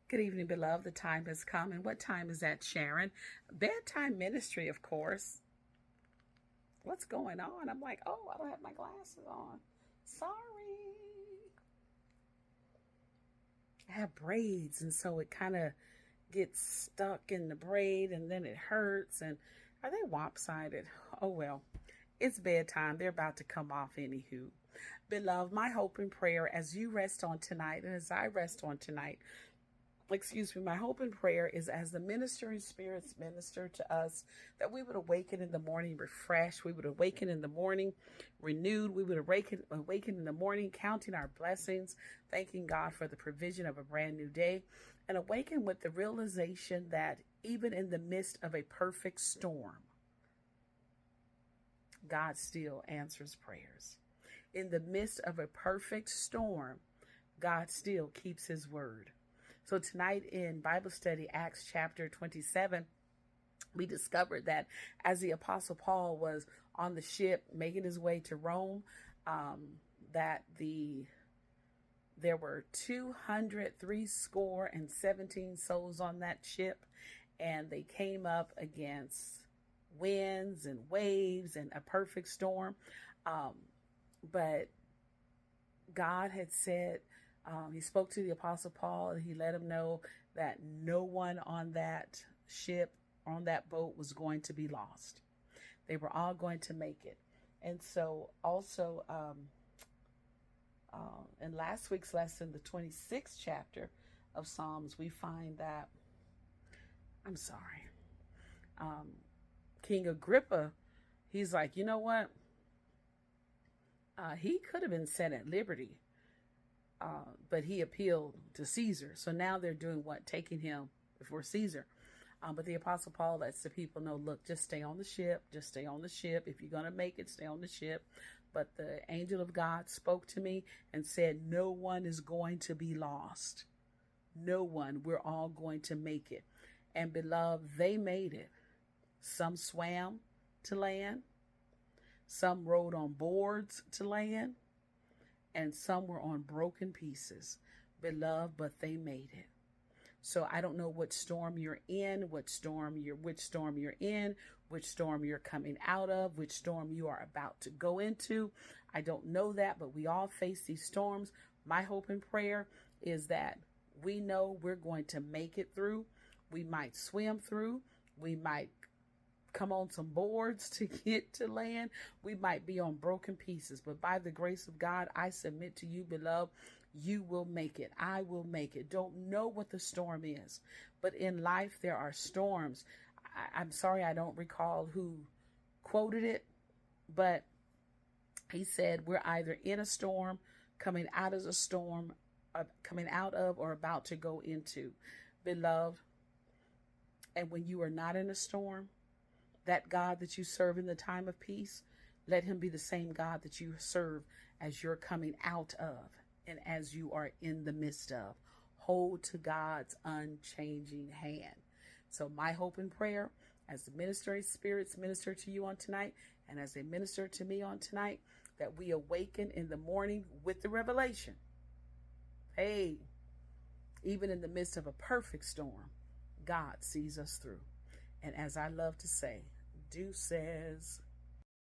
Good evening, beloved. The time has come. And what time is that, Sharon? Bedtime ministry, of course. What's going on? I'm like, oh, I don't have my glasses on. Sorry. I have braids, and so it kind of gets stuck in the braid, and then it hurts. And are they lopsided? Oh, well. It's bedtime. They're about to come off, anywho. Beloved, my hope and prayer as you rest on tonight and as I rest on tonight, excuse me, my hope and prayer is as the ministering spirits minister to us, that we would awaken in the morning refreshed. We would awaken in the morning renewed. We would awaken in the morning counting our blessings, thanking God for the provision of a brand new day, and awaken with the realization that even in the midst of a perfect storm, God still answers prayers. In the midst of a perfect storm, God still keeps his word. So tonight in Bible study, Acts chapter 27, we discovered that as the Apostle Paul was on the ship making his way to Rome, that there were 203 score and 17 souls on that ship, and they came up against winds and waves and a perfect storm. But God had said, he spoke to the Apostle Paul, and he let him know that no one on that ship, on that boat, was going to be lost. They were all going to make it. And so also in last week's lesson, the 26th chapter of Psalms, we find that, King Agrippa, he's like, you know what? He could have been set at liberty, but he appealed to Caesar. So now they're doing what? Taking him before Caesar. But the Apostle Paul lets the people know, look, just stay on the ship. Just stay on the ship. If you're going to make it, stay on the ship. But the angel of God spoke to me and said, no one is going to be lost. No one. We're all going to make it. And beloved, they made it. Some swam to land. Some rode on boards to land. And some were on broken pieces. Beloved, but they made it. So I don't know what storm you're in, which storm you're in, which storm you're coming out of, which storm you are about to go into. I don't know that, but we all face these storms. My hope and prayer is that we know we're going to make it through. We might swim through. We might come on some boards to get to land. We might be on broken pieces, but by the grace of God, I submit to you, beloved, you will make it. I will make it. Don't know what the storm is, but in life, there are storms. I'm sorry, I don't recall who quoted it, but he said, we're either in a storm, coming out of a storm, coming out of, or about to go into, beloved. And when you are not in a storm, that God that you serve in the time of peace, let him be the same God that you serve as you're coming out of and as you are in the midst of. Hold to God's unchanging hand. So my hope and prayer, as the ministering spirits minister to you on tonight, and as they minister to me on tonight, that we awaken in the morning with the revelation. Hey, even in the midst of a perfect storm, God sees us through. And as I love to say, deuces.